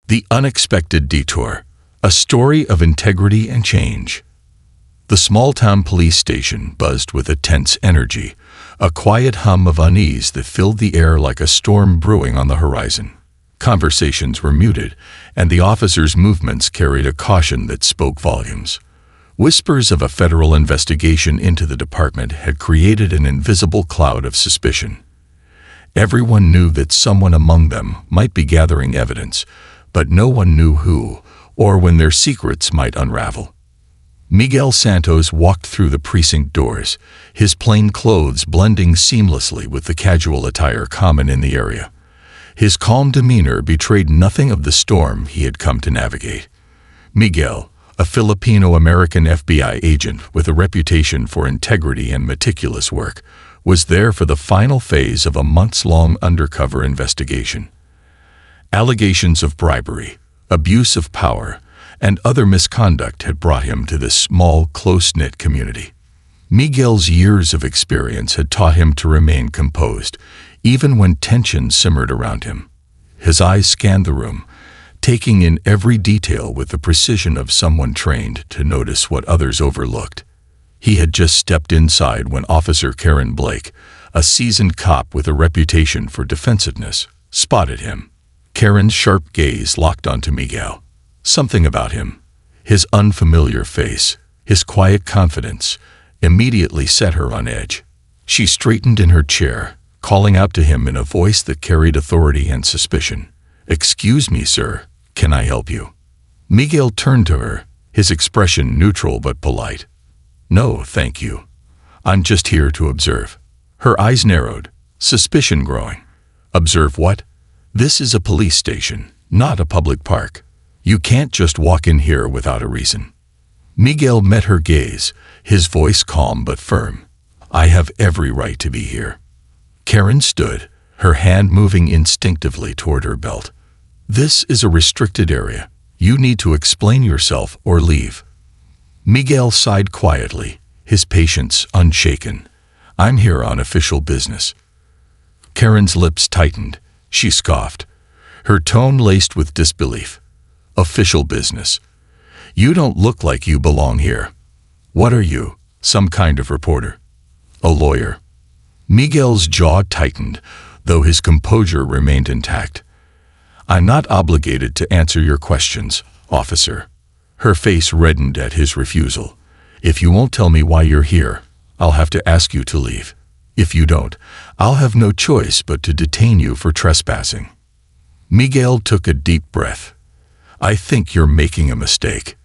The Unexpected Detour, a story of integrity and change. The small-town police station buzzed with a tense energy, a quiet hum of unease that filled the air like a storm brewing on the horizon. Conversations were muted, and the officers' movements carried a caution that spoke volumes. Whispers of a federal investigation into the department had created an invisible cloud of suspicion. Everyone knew that someone among them might be gathering evidence, but no one knew who, or when their secrets might unravel. Miguel Santos walked through the precinct doors, his plain clothes blending seamlessly with the casual attire common in the area. His calm demeanor betrayed nothing of the storm he had come to navigate. Miguel, a Filipino-American FBI agent with a reputation for integrity and meticulous work, was there for the final phase of a months-long undercover investigation. Allegations of bribery, abuse of power, and other misconduct had brought him to this small, close-knit community. Miguel's years of experience had taught him to remain composed, even when tension simmered around him. His eyes scanned the room, taking in every detail with the precision of someone trained to notice what others overlooked. He had just stepped inside when Officer Karen Blake, a seasoned cop with a reputation for defensiveness, spotted him. Karen's sharp gaze locked onto Miguel. Something about him, his unfamiliar face, his quiet confidence, immediately set her on edge. She straightened in her chair, calling out to him in a voice that carried authority and suspicion. "Excuse me, sir, can I help you?" Miguel turned to her, his expression neutral but polite. "No, thank you. I'm just here to observe." Her eyes narrowed, suspicion growing. "Observe what? This is a police station, not a public park. You can't just walk in here without a reason." Miguel met her gaze, his voice calm but firm. "I have every right to be here." Karen stood, her hand moving instinctively toward her belt. "This is a restricted area. You need to explain yourself or leave." Miguel sighed quietly, his patience unshaken. "I'm here on official business." Karen's lips tightened. She scoffed, her tone laced with disbelief. "Official business? You don't look like you belong here. What are you, some kind of reporter? A lawyer?" Miguel's jaw tightened, though his composure remained intact. "I'm not obligated to answer your questions, officer." Her face reddened at his refusal. "If you won't tell me why you're here, I'll have to ask you to leave. If you don't, I'll have no choice but to detain you for trespassing." Miguel took a deep breath. "I think you're making a mistake."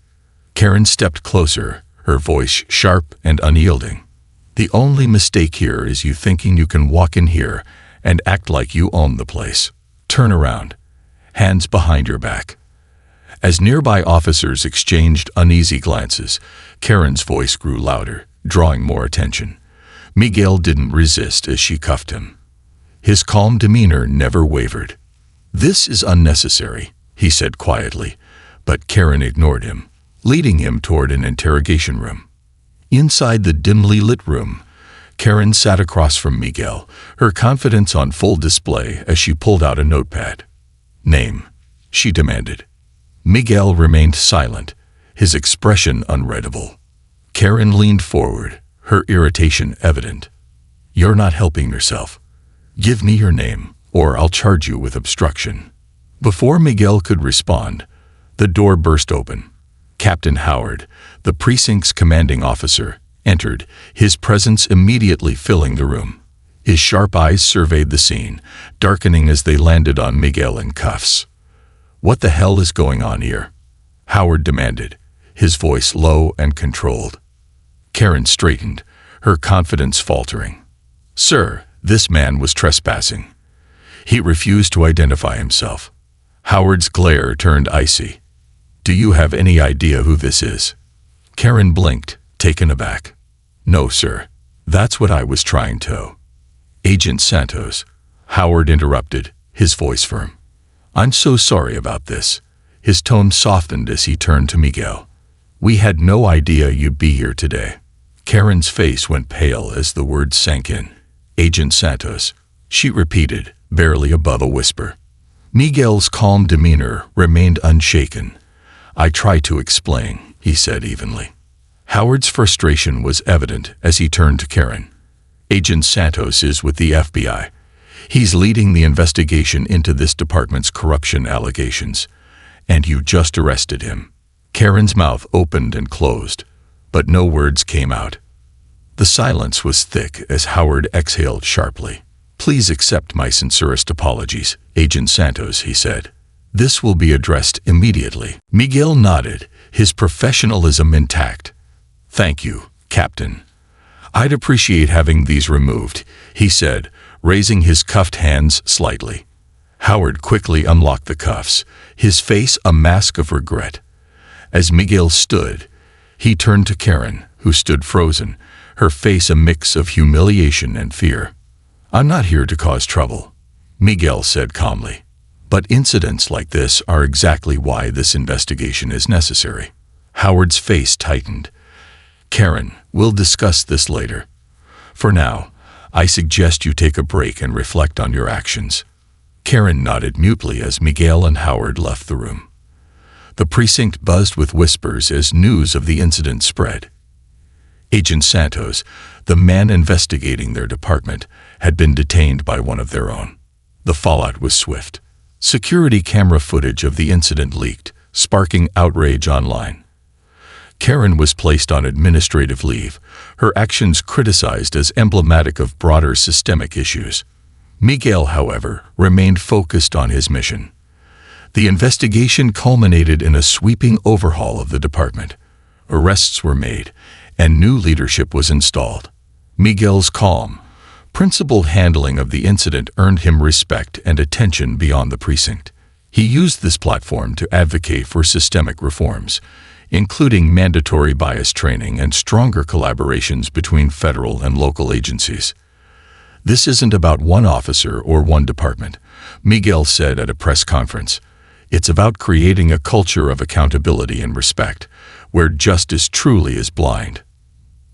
Karen stepped closer, her voice sharp and unyielding. "The only mistake here is you thinking you can walk in here and act like you own the place. Turn around, hands behind your back." As nearby officers exchanged uneasy glances, Karen's voice grew louder, drawing more attention. Miguel didn't resist as she cuffed him. His calm demeanor never wavered. "This is unnecessary," he said quietly, but Karen ignored him, leading him toward an interrogation room. Inside the dimly lit room, Karen sat across from Miguel, her confidence on full display as she pulled out a notepad. "Name," she demanded. Miguel remained silent, his expression unreadable. Karen leaned forward, her irritation evident. "You're not helping yourself. Give me your name, or I'll charge you with obstruction." Before Miguel could respond, the door burst open. Captain Howard, the precinct's commanding officer, entered, his presence immediately filling the room. His sharp eyes surveyed the scene, darkening as they landed on Miguel in cuffs. "What the hell is going on here?" Howard demanded, his voice low and controlled. Karen straightened, her confidence faltering. "Sir, this man was trespassing. He refused to identify himself." Howard's glare turned icy. "Do you have any idea who this is?" Karen blinked, taken aback. "No, sir. That's what I was trying to." "Agent Santos," Howard interrupted, his voice firm. "I'm so sorry about this." His tone softened as he turned to Miguel. "We had no idea you'd be here today." Karen's face went pale as the words sank in. "Agent Santos," she repeated, barely above a whisper. Miguel's calm demeanor remained unshaken. "I try to explain," he said evenly. Howard's frustration was evident as he turned to Karen. "Agent Santos is with the FBI. He's leading the investigation into this department's corruption allegations. And you just arrested him." Karen's mouth opened and closed, but no words came out. The silence was thick as Howard exhaled sharply. "Please accept my sincerest apologies, Agent Santos," he said. "This will be addressed immediately." Miguel nodded, his professionalism intact. "Thank you, Captain. I'd appreciate having these removed," he said, raising his cuffed hands slightly. Howard quickly unlocked the cuffs, his face a mask of regret. As Miguel stood, he turned to Karen, who stood frozen, her face a mix of humiliation and fear. "I'm not here to cause trouble," Miguel said calmly. "But incidents like this are exactly why this investigation is necessary." Howard's face tightened. "Karen, we'll discuss this later. For now, I suggest you take a break and reflect on your actions." Karen nodded mutely as Miguel and Howard left the room. The precinct buzzed with whispers as news of the incident spread. Agent Santos, the man investigating their department, had been detained by one of their own. The fallout was swift. Security camera footage of the incident leaked, sparking outrage online. Karen was placed on administrative leave, her actions criticized as emblematic of broader systemic issues. Miguel, however, remained focused on his mission. The investigation culminated in a sweeping overhaul of the department. Arrests were made, and new leadership was installed. Miguel's calm, principled handling of the incident earned him respect and attention beyond the precinct. He used this platform to advocate for systemic reforms, including mandatory bias training and stronger collaborations between federal and local agencies. "This isn't about one officer or one department," Miguel said at a press conference. "It's about creating a culture of accountability and respect, where justice truly is blind."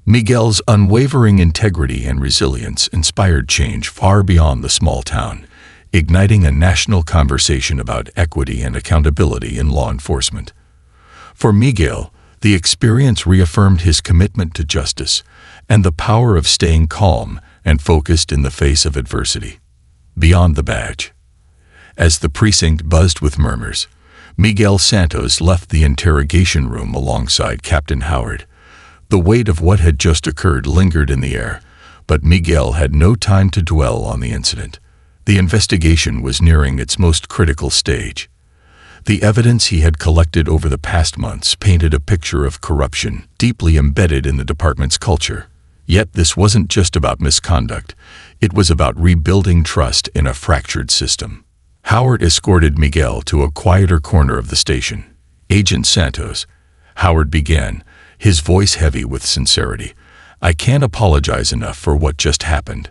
Miguel's unwavering integrity and resilience inspired change far beyond the small town, igniting a national conversation about equity and accountability in law enforcement. For Miguel, the experience reaffirmed his commitment to justice and the power of staying calm and focused in the face of adversity. Beyond the badge. As the precinct buzzed with murmurs, Miguel Santos left the interrogation room alongside Captain Howard. The weight of what had just occurred lingered in the air, but Miguel had no time to dwell on the incident. The investigation was nearing its most critical stage. The evidence he had collected over the past months painted a picture of corruption deeply embedded in the department's culture. Yet this wasn't just about misconduct. It was about rebuilding trust in a fractured system. Howard escorted Miguel to a quieter corner of the station. "Agent Santos," Howard began, his voice heavy with sincerity, "I can't apologize enough for what just happened.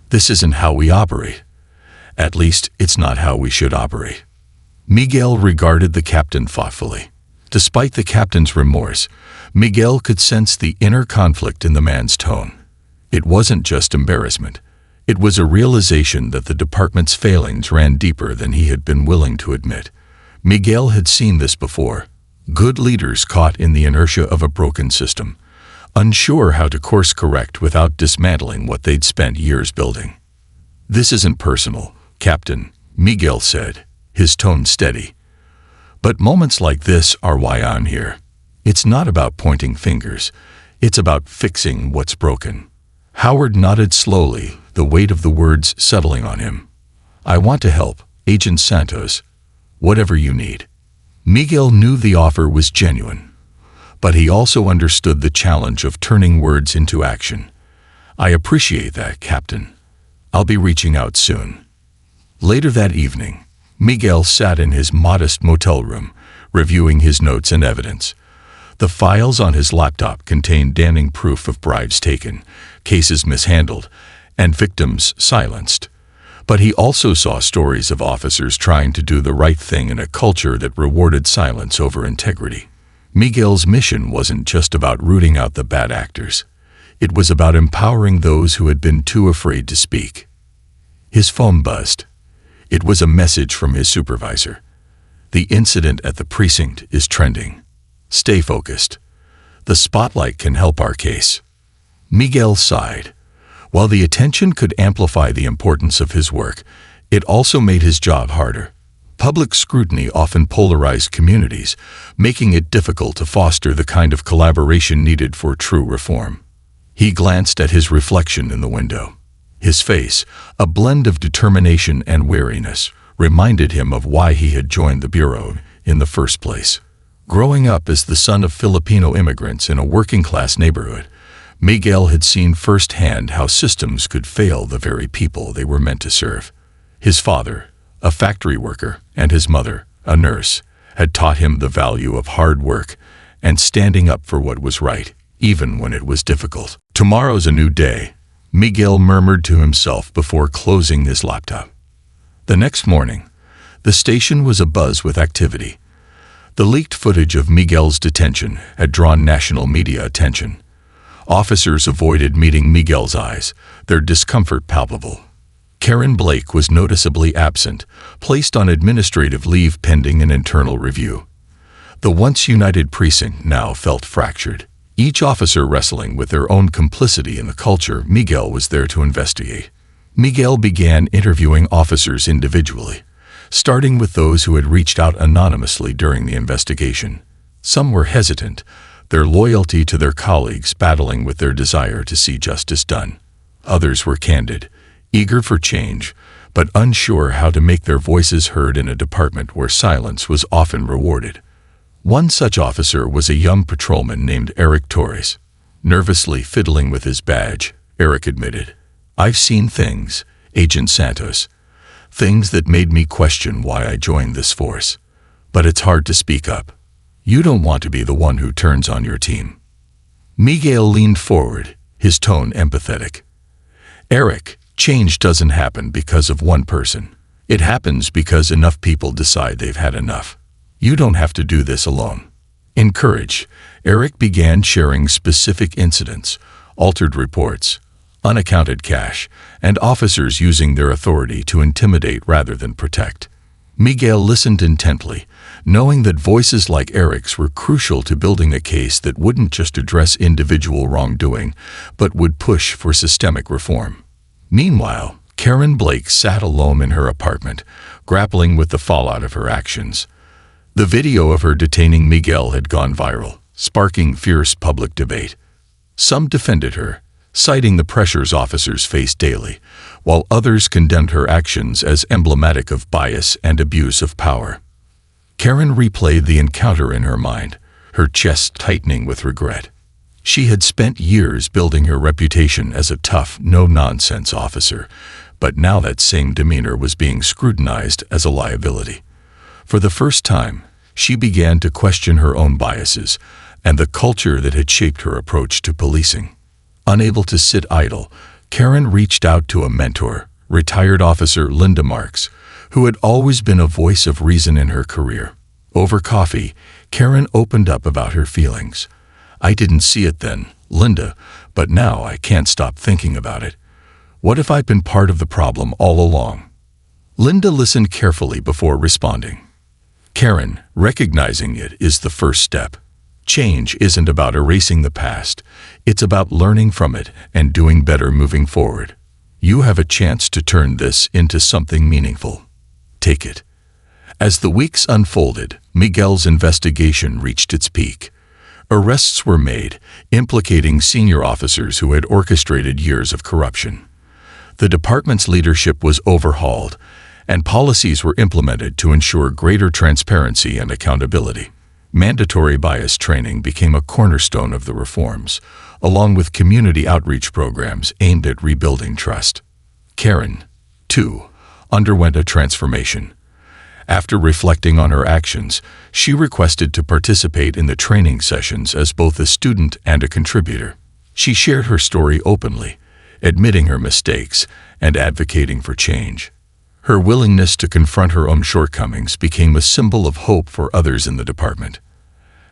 This isn't how we operate. At least, it's not how we should operate." Miguel regarded the captain thoughtfully. Despite the captain's remorse, Miguel could sense the inner conflict in the man's tone. It wasn't just embarrassment. It was a realization that the department's failings ran deeper than he had been willing to admit. Miguel had seen this before. Good leaders caught in the inertia of a broken system, unsure how to course correct without dismantling what they'd spent years building. "This isn't personal, Captain," Miguel said, his tone steady. "But moments like this are why I'm here. It's not about pointing fingers. It's about fixing what's broken." Howard nodded slowly, the weight of the words settling on him. "I want to help, Agent Santos. Whatever you need." Miguel knew the offer was genuine, but he also understood the challenge of turning words into action. "I appreciate that, Captain. I'll be reaching out soon." Later that evening, Miguel sat in his modest motel room, reviewing his notes and evidence. The files on his laptop contained damning proof of bribes taken, cases mishandled, and victims silenced. But he also saw stories of officers trying to do the right thing in a culture that rewarded silence over integrity. Miguel's mission wasn't just about rooting out the bad actors. It was about empowering those who had been too afraid to speak. His phone buzzed. It was a message from his supervisor. The incident at the precinct is trending. Stay focused. The spotlight can help our case. Miguel sighed. While the attention could amplify the importance of his work, it also made his job harder. Public scrutiny often polarized communities, making it difficult to foster the kind of collaboration needed for true reform. He glanced at his reflection in the window. His face, a blend of determination and weariness, reminded him of why he had joined the Bureau in the first place. Growing up as the son of Filipino immigrants in a working-class neighborhood, Miguel had seen firsthand how systems could fail the very people they were meant to serve. His father, a factory worker, and his mother, a nurse, had taught him the value of hard work and standing up for what was right, even when it was difficult. Tomorrow's a new day, Miguel murmured to himself before closing his laptop. The next morning, the station was abuzz with activity. The leaked footage of Miguel's detention had drawn national media attention. Officers avoided meeting Miguel's eyes, their discomfort palpable. Karen Blake was noticeably absent, placed on administrative leave pending an internal review. The once united precinct now felt fractured, each officer wrestling with their own complicity in the culture Miguel was there to investigate. Miguel began interviewing officers individually, starting with those who had reached out anonymously during the investigation. Some were hesitant, their loyalty to their colleagues battling with their desire to see justice done. Others were candid, eager for change, but unsure how to make their voices heard in a department where silence was often rewarded. One such officer was a young patrolman named Eric Torres. Nervously fiddling with his badge, Eric admitted, "I've seen things, Agent Santos, things that made me question why I joined this force. But it's hard to speak up. You don't want to be the one who turns on your team." Miguel leaned forward, his tone empathetic. "Eric, change doesn't happen because of one person. It happens because enough people decide they've had enough. You don't have to do this alone." Encouraged, Eric began sharing specific incidents, altered reports, unaccounted cash, and officers using their authority to intimidate rather than protect. Miguel listened intently, knowing that voices like Eric's were crucial to building a case that wouldn't just address individual wrongdoing, but would push for systemic reform. Meanwhile, Karen Blake sat alone in her apartment, grappling with the fallout of her actions. The video of her detaining Miguel had gone viral, sparking fierce public debate. Some defended her, citing the pressures officers faced daily, while others condemned her actions as emblematic of bias and abuse of power. Karen replayed the encounter in her mind, her chest tightening with regret. She had spent years building her reputation as a tough, no-nonsense officer, but now that same demeanor was being scrutinized as a liability. For the first time, she began to question her own biases and the culture that had shaped her approach to policing. Unable to sit idle, Karen reached out to a mentor, retired officer Linda Marks, who had always been a voice of reason in her career. Over coffee, Karen opened up about her feelings. "I didn't see it then, Linda, but now I can't stop thinking about it. What if I'd been part of the problem all along?" Linda listened carefully before responding. "Karen, recognizing it is the first step. Change isn't about erasing the past. It's about learning from it and doing better moving forward. You have a chance to turn this into something meaningful. Take it." As the weeks unfolded, Miguel's investigation reached its peak. Arrests were made, implicating senior officers who had orchestrated years of corruption. The department's leadership was overhauled, and policies were implemented to ensure greater transparency and accountability. Mandatory bias training became a cornerstone of the reforms, along with community outreach programs aimed at rebuilding trust. Karen, too, underwent a transformation. After reflecting on her actions, she requested to participate in the training sessions as both a student and a contributor. She shared her story openly, admitting her mistakes and advocating for change. Her willingness to confront her own shortcomings became a symbol of hope for others in the department.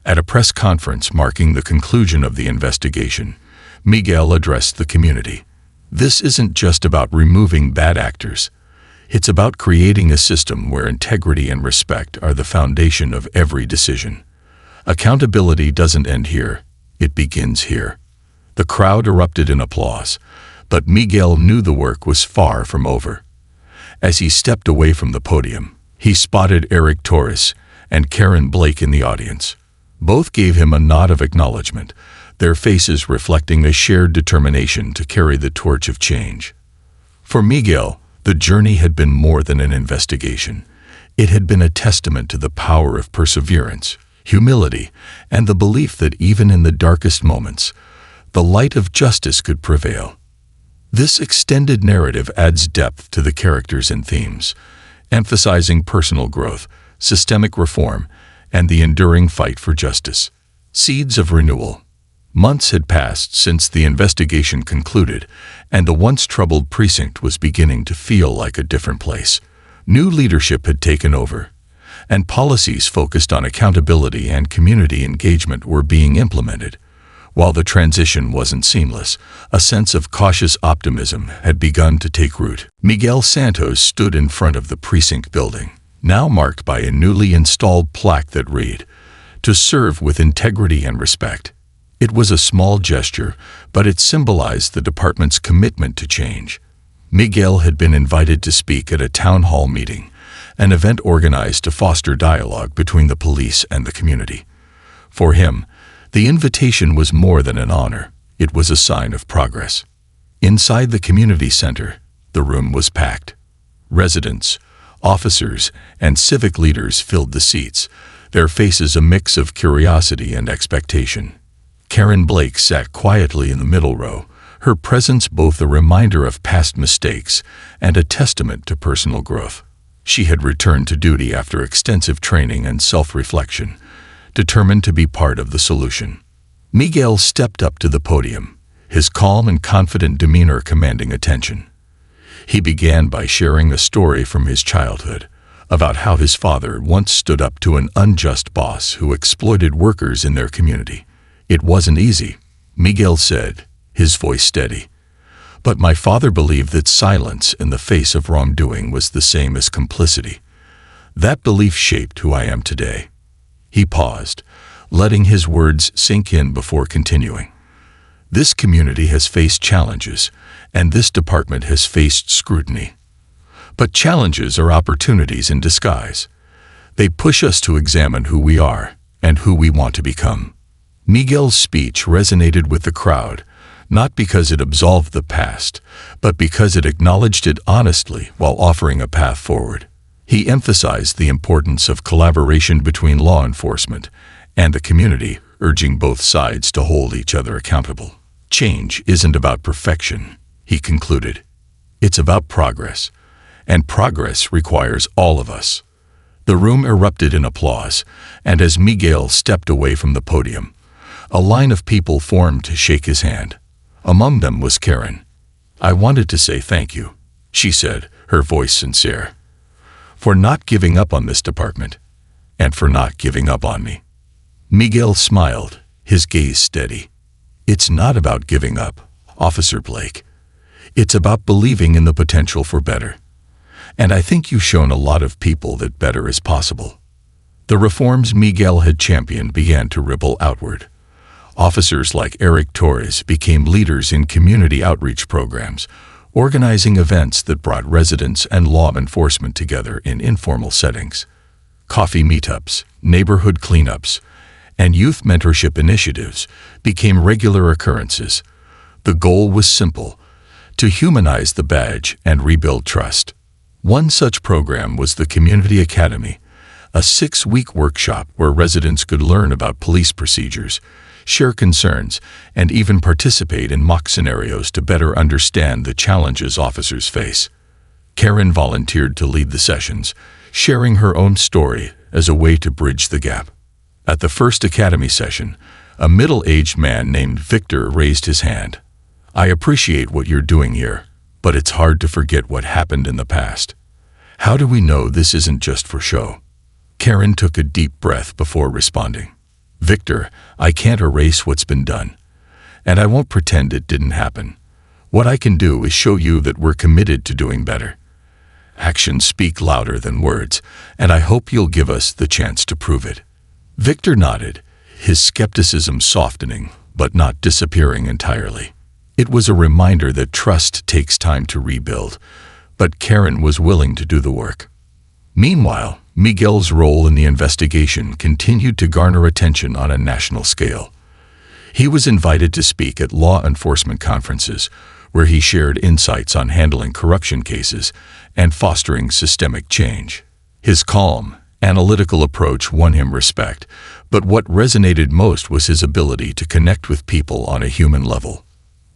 At a press conference marking the conclusion of the investigation, Miguel addressed the community. "This isn't just about removing bad actors. It's about creating a system where integrity and respect are the foundation of every decision. Accountability doesn't end here, it begins here. The crowd erupted in applause, but Miguel knew the work was far from over. As he stepped away from the podium, he spotted Eric Torres and Karen Blake in the audience. Both gave him a nod of acknowledgement, their faces reflecting a shared determination to carry the torch of change. For Miguel, the journey had been more than an investigation. It had been a testament to the power of perseverance, humility, and the belief that even in the darkest moments, the light of justice could prevail. This extended narrative adds depth to the characters and themes, emphasizing personal growth, systemic reform, and the enduring fight for justice. Seeds of renewal. Months had passed since the investigation concluded, and the once troubled precinct was beginning to feel like a different place. New leadership had taken over, and policies focused on accountability and community engagement were being implemented. While the transition wasn't seamless, a sense of cautious optimism had begun to take root. Miguel Santos stood in front of the precinct building, now marked by a newly installed plaque that read, "To serve with integrity and respect." It was a small gesture, but it symbolized the department's commitment to change. Miguel had been invited to speak at a town hall meeting, an event organized to foster dialogue between the police and the community. For him, the invitation was more than an honor, it was a sign of progress. Inside the community center, the room was packed. Residents, officers, and civic leaders filled the seats, their faces a mix of curiosity and expectation. Karen Blake sat quietly in the middle row, her presence both a reminder of past mistakes and a testament to personal growth. She had returned to duty after extensive training and self-reflection, determined to be part of the solution. Miguel stepped up to the podium, his calm and confident demeanor commanding attention. He began by sharing a story from his childhood, about how his father once stood up to an unjust boss who exploited workers in their community. "It wasn't easy," Miguel said, his voice steady. "But my father believed that silence in the face of wrongdoing was the same as complicity. That belief shaped who I am today." He paused, letting his words sink in before continuing. "This community has faced challenges, and this department has faced scrutiny. But challenges are opportunities in disguise. They push us to examine who we are and who we want to become." Miguel's speech resonated with the crowd, not because it absolved the past, but because it acknowledged it honestly while offering a path forward. He emphasized the importance of collaboration between law enforcement and the community, urging both sides to hold each other accountable. "Change isn't about perfection," he concluded. "It's about progress, and progress requires all of us." The room erupted in applause, and as Miguel stepped away from the podium, a line of people formed to shake his hand. Among them was Karen. "I wanted to say thank you," she said, her voice sincere, "for not giving up on this department, and for not giving up on me." Miguel smiled, his gaze steady. "It's not about giving up, Officer Blake. It's about believing in the potential for better. And I think you've shown a lot of people that better is possible." The reforms Miguel had championed began to ripple outward. Officers like Eric Torres became leaders in community outreach programs, organizing events that brought residents and law enforcement together in informal settings. Coffee meetups, neighborhood cleanups, and youth mentorship initiatives became regular occurrences. The goal was simple: to humanize the badge and rebuild trust. One such program was the Community Academy, a 6-week workshop where residents could learn about police procedures, share concerns, and even participate in mock scenarios to better understand the challenges officers face. Karen volunteered to lead the sessions, sharing her own story as a way to bridge the gap. At the first academy session, a middle-aged man named Victor raised his hand. "I appreciate what you're doing here, but it's hard to forget what happened in the past. How do we know this isn't just for show?" Karen took a deep breath before responding. "Victor, I can't erase what's been done, and I won't pretend it didn't happen. What I can do is show you that we're committed to doing better." Actions speak louder than words, and I hope you'll give us the chance to prove it." Victor nodded, his skepticism softening, but not disappearing entirely. It was a reminder that trust takes time to rebuild, but Karen was willing to do the work. Meanwhile, Miguel's role in the investigation continued to garner attention on a national scale. He was invited to speak at law enforcement conferences, where he shared insights on handling corruption cases and fostering systemic change. His calm, analytical approach won him respect, but what resonated most was his ability to connect with people on a human level.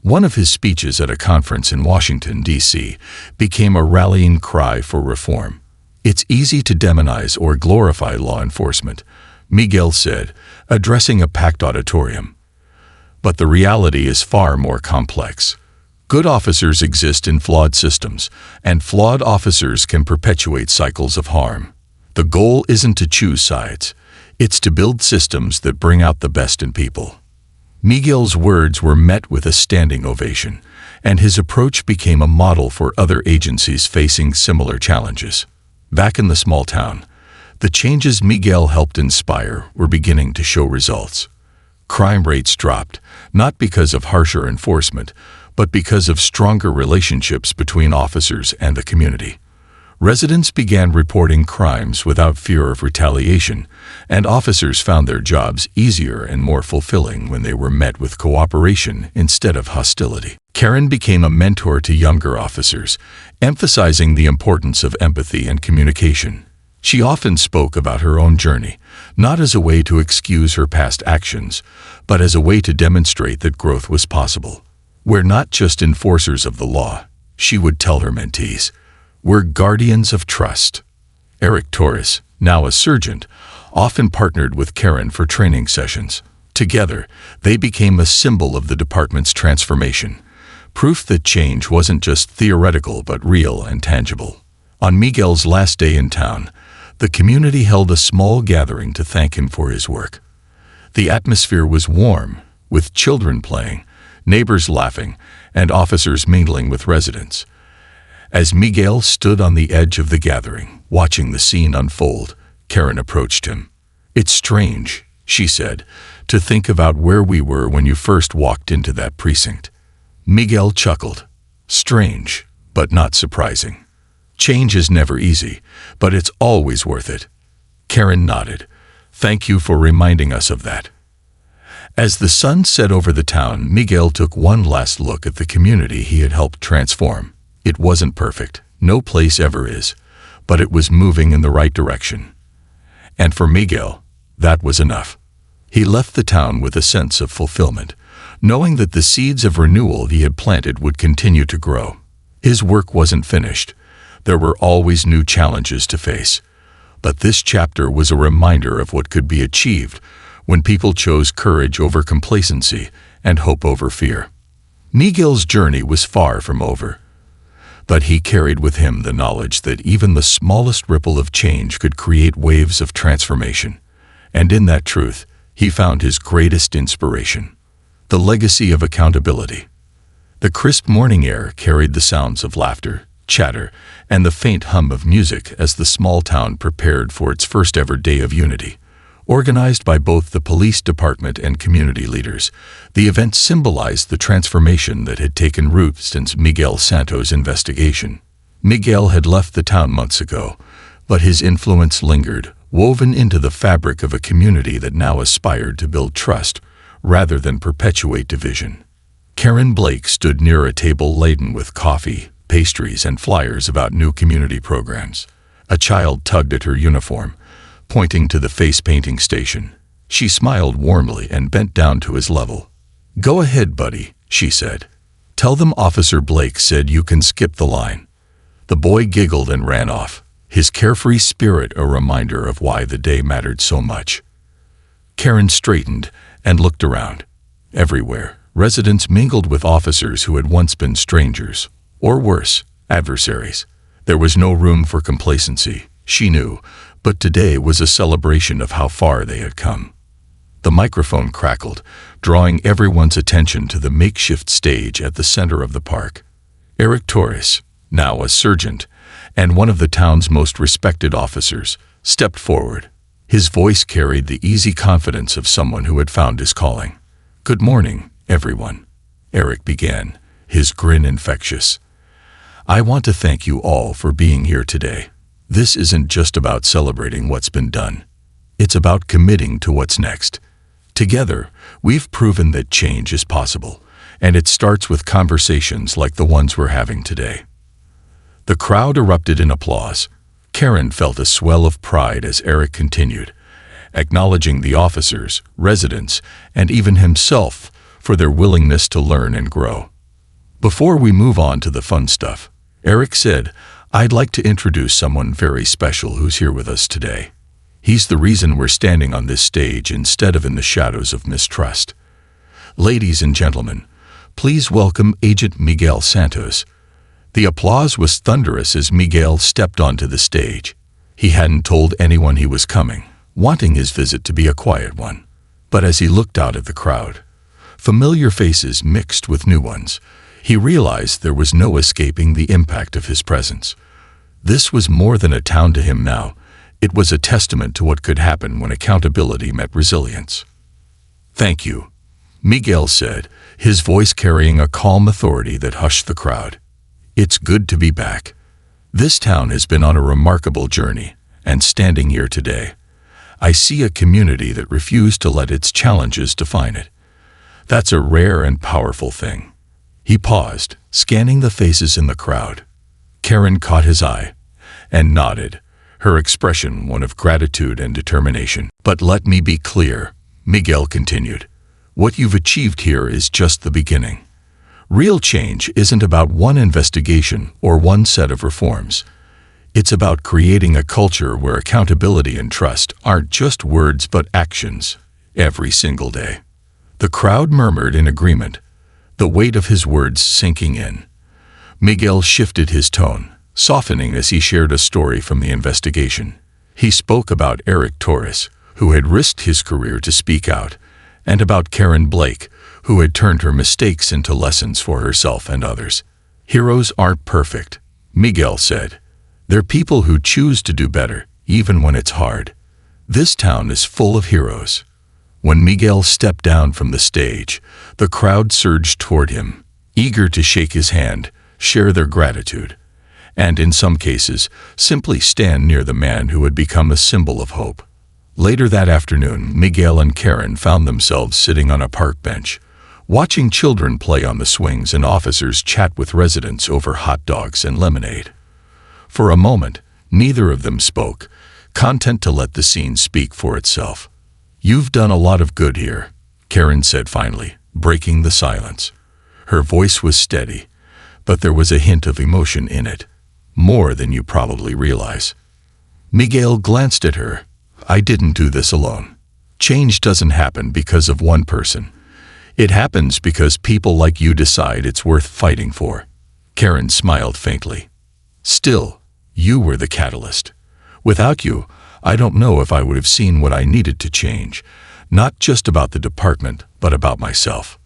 One of his speeches at a conference in Washington, D.C., became a rallying cry for reform. "It's easy to demonize or glorify law enforcement," Miguel said, addressing a packed auditorium. "But the reality is far more complex. Good officers exist in flawed systems, and flawed officers can perpetuate cycles of harm. The goal isn't to choose sides. It's to build systems that bring out the best in people." Miguel's words were met with a standing ovation, and his approach became a model for other agencies facing similar challenges. Back in the small town, the changes Miguel helped inspire were beginning to show results. Crime rates dropped, not because of harsher enforcement, but because of stronger relationships between officers and the community. Residents began reporting crimes without fear of retaliation, and officers found their jobs easier and more fulfilling when they were met with cooperation instead of hostility. Karen became a mentor to younger officers, emphasizing the importance of empathy and communication. She often spoke about her own journey, not as a way to excuse her past actions, but as a way to demonstrate that growth was possible. "We're not just enforcers of the law," she would tell her mentees. "We're guardians of trust." Eric Torres, now a sergeant, often partnered with Karen for training sessions. Together, they became a symbol of the department's transformation, proof that change wasn't just theoretical but real and tangible. On Miguel's last day in town, the community held a small gathering to thank him for his work. The atmosphere was warm, with children playing, neighbors laughing, and officers mingling with residents. As Miguel stood on the edge of the gathering, watching the scene unfold, Karen approached him. "It's strange," she said, "to think about where we were when you first walked into that precinct." Miguel chuckled. "Strange, but not surprising. Change is never easy, but it's always worth it." Karen nodded. "Thank you for reminding us of that." As the sun set over the town, Miguel took one last look at the community he had helped transform. It wasn't perfect, no place ever is, but it was moving in the right direction. And for Miguel, that was enough. He left the town with a sense of fulfillment, knowing that the seeds of renewal he had planted would continue to grow. His work wasn't finished. There were always new challenges to face. But this chapter was a reminder of what could be achieved when people chose courage over complacency and hope over fear. Miguel's journey was far from over, but he carried with him the knowledge that even the smallest ripple of change could create waves of transformation. And in that truth, he found his greatest inspiration: the legacy of accountability. The crisp morning air carried the sounds of laughter, chatter, and the faint hum of music as the small town prepared for its first ever day of unity. Organized by both the police department and community leaders, the event symbolized the transformation that had taken root since Miguel Santos' investigation. Miguel had left the town months ago, but his influence lingered, woven into the fabric of a community that now aspired to build trust rather than perpetuate division. Karen Blake stood near a table laden with coffee, pastries, and flyers about new community programs. A child tugged at her uniform, pointing to the face painting station. She smiled warmly and bent down to his level. "Go ahead, buddy," she said. "Tell them Officer Blake said you can skip the line." The boy giggled and ran off, his carefree spirit a reminder of why the day mattered so much. Karen straightened and looked around. Everywhere, residents mingled with officers who had once been strangers, or worse, adversaries. There was no room for complacency, she knew, but today was a celebration of how far they had come. The microphone crackled, drawing everyone's attention to the makeshift stage at the center of the park. Eric Torres, now a sergeant, and one of the town's most respected officers stepped forward. His voice carried the easy confidence of someone who had found his calling. "Good morning, everyone," Eric began, his grin infectious. "I want to thank you all for being here today. This isn't just about celebrating what's been done. It's about committing to what's next. Together, we've proven that change is possible, and it starts with conversations like the ones we're having today." The crowd erupted in applause. Karen felt a swell of pride as Eric continued, acknowledging the officers, residents, and even himself for their willingness to learn and grow. "Before we move on to the fun stuff," Eric said, "I'd like to introduce someone very special who's here with us today. He's the reason we're standing on this stage instead of in the shadows of mistrust. Ladies and gentlemen, please welcome Agent Miguel Santos." The applause was thunderous as Miguel stepped onto the stage. He hadn't told anyone he was coming, wanting his visit to be a quiet one. But as he looked out at the crowd, familiar faces mixed with new ones, he realized there was no escaping the impact of his presence. This was more than a town to him now. It was a testament to what could happen when accountability met resilience. "Thank you," Miguel said, his voice carrying a calm authority that hushed the crowd. "It's good to be back. This town has been on a remarkable journey, and standing here today, I see a community that refused to let its challenges define it. That's a rare and powerful thing." He paused, scanning the faces in the crowd. Karen caught his eye and nodded, her expression one of gratitude and determination. "But let me be clear," Miguel continued. "What you've achieved here is just the beginning. Real change isn't about one investigation or one set of reforms. It's about creating a culture where accountability and trust aren't just words but actions, every single day." The crowd murmured in agreement, the weight of his words sinking in. Miguel shifted his tone, softening as he shared a story from the investigation. He spoke about Eric Torres, who had risked his career to speak out, and about Karen Blake, who had turned her mistakes into lessons for herself and others. "Heroes aren't perfect," Miguel said. "They're people who choose to do better, even when it's hard. This town is full of heroes." When Miguel stepped down from the stage, the crowd surged toward him, eager to shake his hand, share their gratitude, and in some cases, simply stand near the man who had become a symbol of hope. Later that afternoon, Miguel and Karen found themselves sitting on a park bench, watching children play on the swings and officers chat with residents over hot dogs and lemonade. For a moment, neither of them spoke, content to let the scene speak for itself. "You've done a lot of good here," Karen said finally, breaking the silence. Her voice was steady, but there was a hint of emotion in it, more than you probably realize. Miguel glanced at her. "I didn't do this alone. Change doesn't happen because of one person. It happens because people like you decide it's worth fighting for." Karen smiled faintly. "Still, you were the catalyst. Without you, I don't know if I would have seen what I needed to change, not just about the department, but about myself."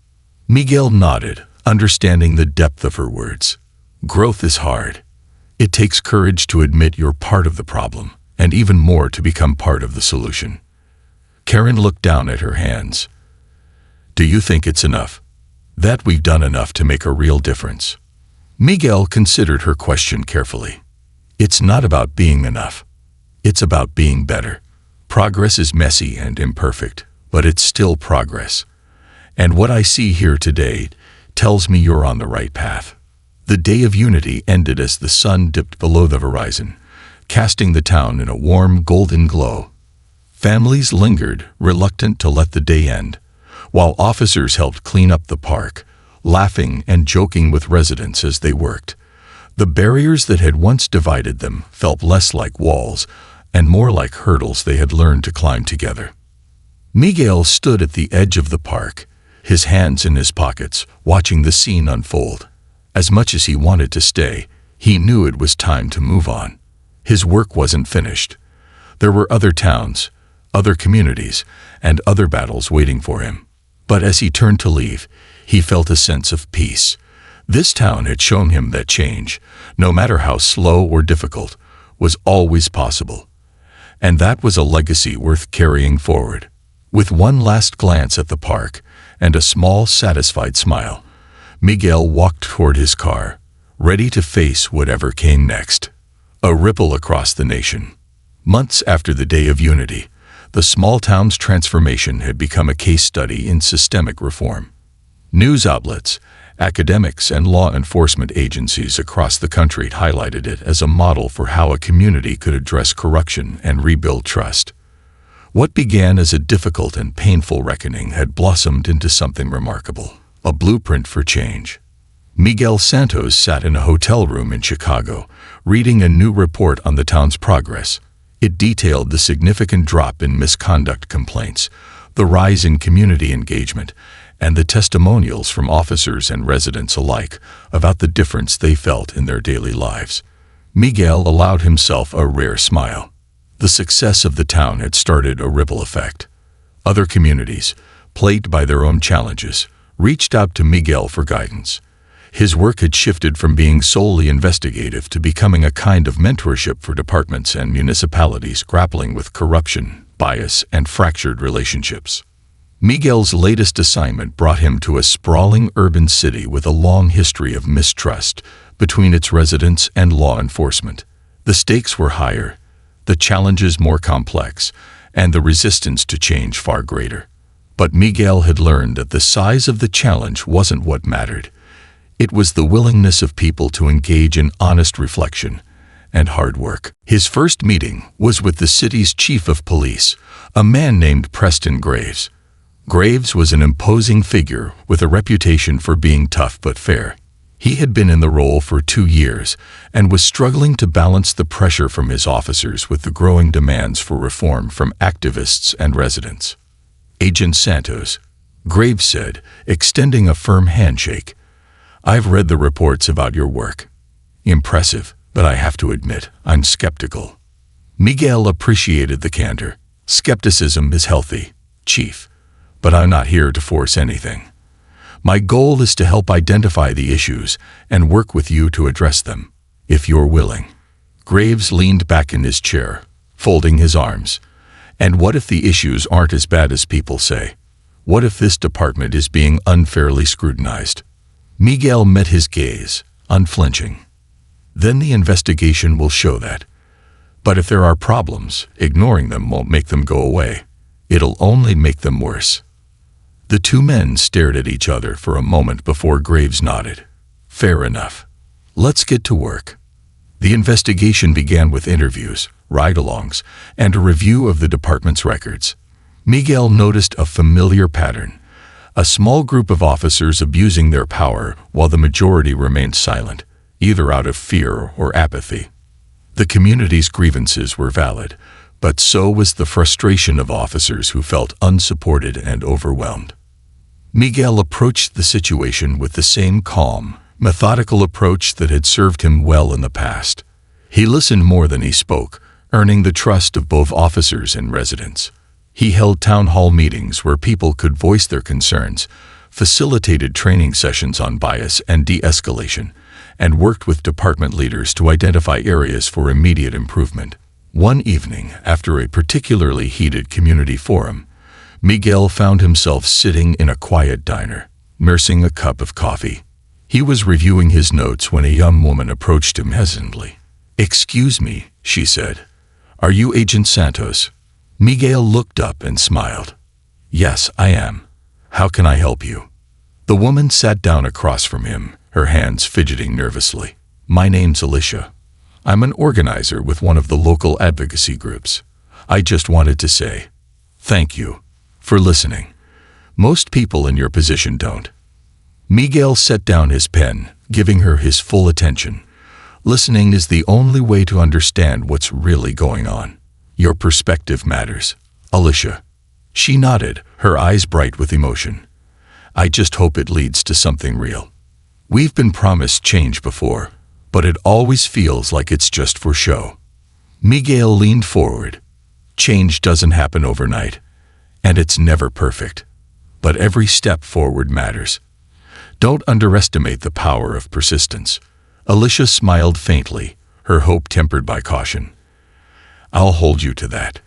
Miguel nodded, understanding the depth of her words. Growth is hard. It takes courage to admit you're part of the problem, and even more to become part of the solution. Karen looked down at her hands. "Do you think it's enough? That we've done enough to make a real difference?" Miguel considered her question carefully. "It's not about being enough. It's about being better. Progress is messy and imperfect, but it's still progress. And what I see here today tells me you're on the right path." The day of unity ended as the sun dipped below the horizon, casting the town in a warm golden glow. Families lingered, reluctant to let the day end, while officers helped clean up the park, laughing and joking with residents as they worked. The barriers that had once divided them felt less like walls and more like hurdles they had learned to climb together. Miguel stood at the edge of the park, his hands in his pockets, watching the scene unfold. As much as he wanted to stay, he knew it was time to move on. His work wasn't finished. There were other towns, other communities, and other battles waiting for him. But as he turned to leave, he felt a sense of peace. This town had shown him that change, no matter how slow or difficult, was always possible. And that was a legacy worth carrying forward. With one last glance at the park and a small, satisfied smile, Miguel walked toward his car, ready to face whatever came next. A ripple across the nation. Months after the Day of Unity, the small town's transformation had become a case study in systemic reform. News outlets, academics, and law enforcement agencies across the country highlighted it as a model for how a community could address corruption and rebuild trust. What began as a difficult and painful reckoning had blossomed into something remarkable, a blueprint for change. Miguel Santos sat in a hotel room in Chicago, reading a new report on the town's progress. It detailed the significant drop in misconduct complaints, the rise in community engagement, and the testimonials from officers and residents alike about the difference they felt in their daily lives. Miguel allowed himself a rare smile. The success of the town had started a ripple effect. Other communities, plagued by their own challenges, reached out to Miguel for guidance. His work had shifted from being solely investigative to becoming a kind of mentorship for departments and municipalities grappling with corruption, bias, and fractured relationships. Miguel's latest assignment brought him to a sprawling urban city with a long history of mistrust between its residents and law enforcement. The stakes were higher, the challenges more complex, and the resistance to change far greater. But Miguel had learned that the size of the challenge wasn't what mattered. It was the willingness of people to engage in honest reflection and hard work. His first meeting was with the city's chief of police, a man named Preston Graves. Graves was an imposing figure with a reputation for being tough but fair. He had been in the role for 2 years and was struggling to balance the pressure from his officers with the growing demands for reform from activists and residents. "Agent Santos," Graves said, extending a firm handshake, "I've read the reports about your work. Impressive, but I have to admit, I'm skeptical." Miguel appreciated the candor. "Skepticism is healthy, Chief, but I'm not here to force anything. My goal is to help identify the issues and work with you to address them, if you're willing." Graves leaned back in his chair, folding his arms. "And what if the issues aren't as bad as people say? What if this department is being unfairly scrutinized?" Miguel met his gaze, unflinching. "Then the investigation will show that. But if there are problems, ignoring them won't make them go away. It'll only make them worse." The two men stared at each other for a moment before Graves nodded. "Fair enough. Let's get to work." The investigation began with interviews, ride-alongs, and a review of the department's records. Miguel noticed a familiar pattern. A small group of officers abusing their power while the majority remained silent, either out of fear or apathy. The community's grievances were valid, but so was the frustration of officers who felt unsupported and overwhelmed. Miguel approached the situation with the same calm, methodical approach that had served him well in the past. He listened more than he spoke, earning the trust of both officers and residents. He held town hall meetings where people could voice their concerns, facilitated training sessions on bias and de-escalation, and worked with department leaders to identify areas for immediate improvement. One evening, after a particularly heated community forum, Miguel found himself sitting in a quiet diner, nursing a cup of coffee. He was reviewing his notes when a young woman approached him hesitantly. "Excuse me," she said. "Are you Agent Santos?" Miguel looked up and smiled. "Yes, I am. How can I help you?" The woman sat down across from him, her hands fidgeting nervously. "My name's Alicia. I'm an organizer with one of the local advocacy groups. I just wanted to say thank you for listening. Most people in your position don't." Miguel set down his pen, giving her his full attention. "Listening is the only way to understand what's really going on. Your perspective matters, Alicia." She nodded, her eyes bright with emotion. "I just hope it leads to something real. We've been promised change before, but it always feels like it's just for show." Miguel leaned forward. "Change doesn't happen overnight, and it's never perfect. But every step forward matters. Don't underestimate the power of persistence. Alicia smiled faintly, her hope tempered by caution. I'll hold you to that.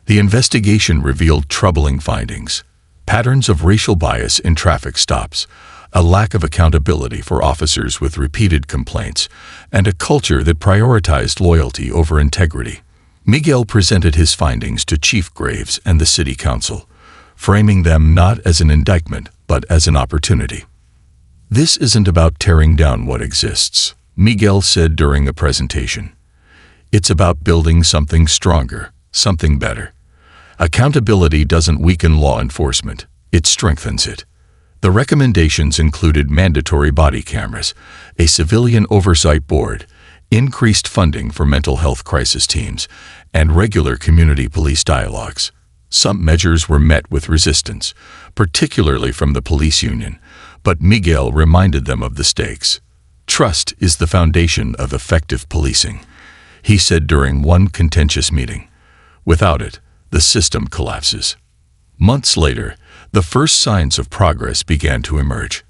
The investigation revealed troubling findings. Patterns of racial bias in traffic stops, a lack of accountability for officers with repeated complaints, and a culture that prioritized loyalty over integrity. Miguel presented his findings to Chief Graves and the City Council, framing them not as an indictment, but as an opportunity. This isn't about tearing down what exists, Miguel said during the presentation. It's about building something stronger, something better. Accountability doesn't weaken law enforcement, it strengthens it. The recommendations included mandatory body cameras, a civilian oversight board, increased funding for mental health crisis teams, and regular community police dialogues. Some measures were met with resistance, particularly from the police union, but Miguel reminded them of the stakes. Trust is the foundation of effective policing, he said during one contentious meeting. Without it, the system collapses. Months later, the first signs of progress began to emerge.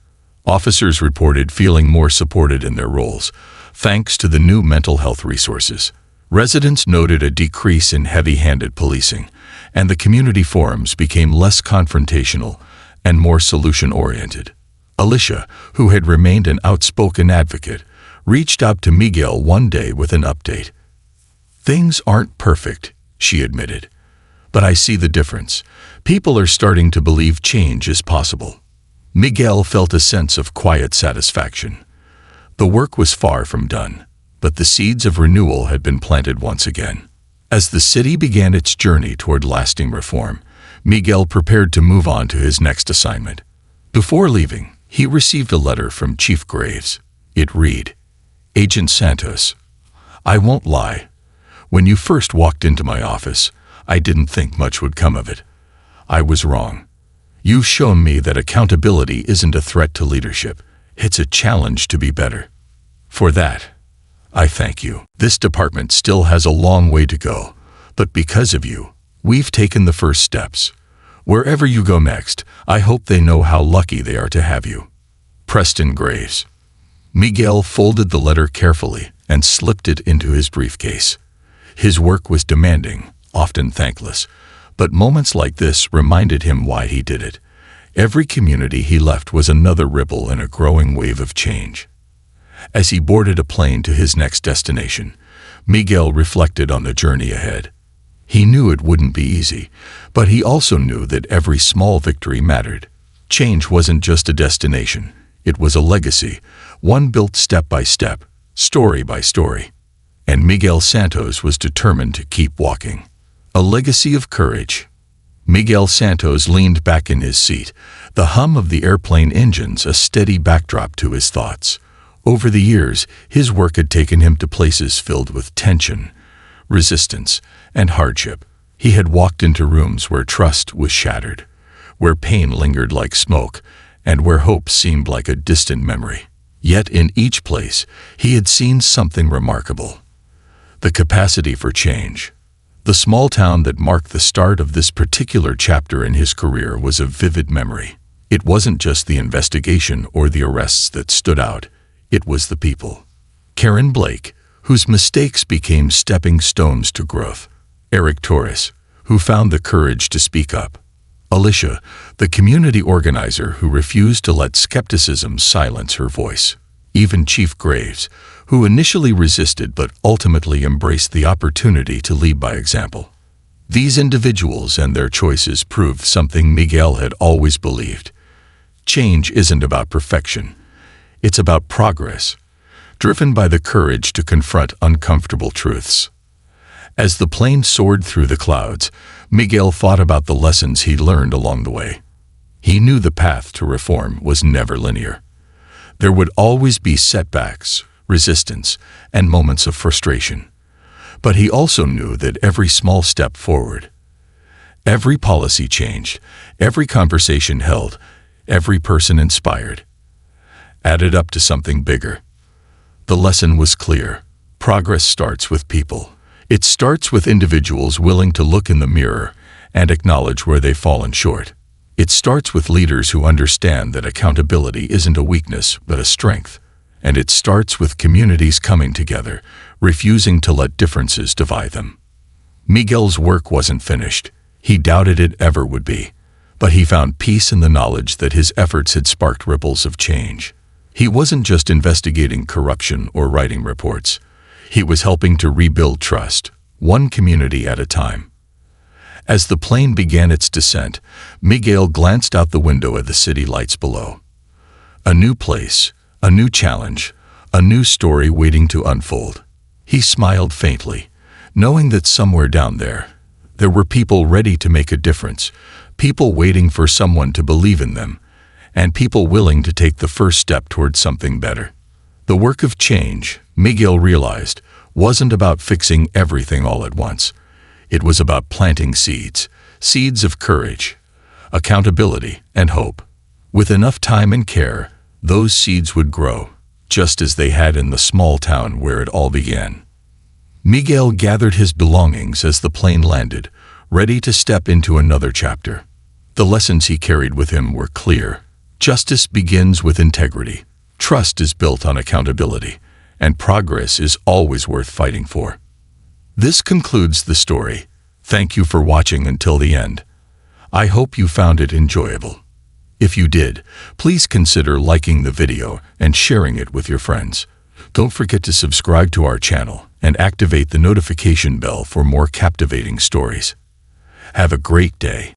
Officers reported feeling more supported in their roles, thanks to the new mental health resources. Residents noted a decrease in heavy-handed policing, and the community forums became less confrontational and more solution-oriented. Alicia, who had remained an outspoken advocate, reached out to Miguel one day with an update. Things aren't perfect, she admitted. But I see the difference. People are starting to believe change is possible. Miguel felt a sense of quiet satisfaction. The work was far from done, but the seeds of renewal had been planted once again. As the city began its journey toward lasting reform, Miguel prepared to move on to his next assignment. Before leaving, he received a letter from Chief Graves. It read, Agent Santos, I won't lie. When you first walked into my office, I didn't think much would come of it. I was wrong. You've shown me that accountability isn't a threat to leadership. It's a challenge to be better. For that, I thank you. This department still has a long way to go, but because of you, we've taken the first steps. Wherever you go next, I hope they know how lucky they are to have you. Preston Graves. Miguel folded the letter carefully and slipped it into his briefcase. His work was demanding, often thankless, but moments like this reminded him why he did it. Every community he left was another ripple in a growing wave of change. As he boarded a plane to his next destination, Miguel reflected on the journey ahead. He knew it wouldn't be easy, but he also knew that every small victory mattered. Change wasn't just a destination, it was a legacy, one built step by step, story by story. And Miguel Santos was determined to keep walking. A legacy of courage. Miguel Santos leaned back in his seat, the hum of the airplane engines a steady backdrop to his thoughts. Over the years, his work had taken him to places filled with tension, resistance, and hardship. He had walked into rooms where trust was shattered, where pain lingered like smoke, and where hope seemed like a distant memory. Yet in each place, he had seen something remarkable. The capacity for change. The small town that marked the start of this particular chapter in his career was a vivid memory. It wasn't just the investigation or the arrests that stood out, it was the people. Karen Blake, whose mistakes became stepping stones to growth. Eric Torres, who found the courage to speak up. Alicia, the community organizer who refused to let skepticism silence her voice. Even Chief Graves, who initially resisted but ultimately embraced the opportunity to lead by example. These individuals and their choices proved something Miguel had always believed. Change isn't about perfection. It's about progress, driven by the courage to confront uncomfortable truths. As the plane soared through the clouds, Miguel thought about the lessons he learned along the way. He knew the path to reform was never linear. There would always be setbacks, resistance, and moments of frustration. But he also knew that every small step forward, every policy changed, every conversation held, every person inspired, added up to something bigger. The lesson was clear. Progress starts with people. It starts with individuals willing to look in the mirror and acknowledge where they've fallen short. It starts with leaders who understand that accountability isn't a weakness, but a strength. And it starts with communities coming together, refusing to let differences divide them. Miguel's work wasn't finished. He doubted it ever would be. But he found peace in the knowledge that his efforts had sparked ripples of change. He wasn't just investigating corruption or writing reports. He was helping to rebuild trust, one community at a time. As the plane began its descent, Miguel glanced out the window at the city lights below. A new place, a new challenge, a new story waiting to unfold. He smiled faintly, knowing that somewhere down there were people ready to make a difference, people waiting for someone to believe in them, and people willing to take the first step towards something better. The work of change, Miguel realized, wasn't about fixing everything all at once. It was about planting seeds, seeds of courage, accountability, and hope. With enough time and care, those seeds would grow, just as they had in the small town where it all began. Miguel gathered his belongings as the plane landed, ready to step into another chapter. The lessons he carried with him were clear. Justice begins with integrity. Trust is built on accountability, and progress is always worth fighting for. This concludes the story. Thank you for watching until the end. I hope you found it enjoyable. If you did, please consider liking the video and sharing it with your friends. Don't forget to subscribe to our channel and activate the notification bell for more captivating stories. Have a great day.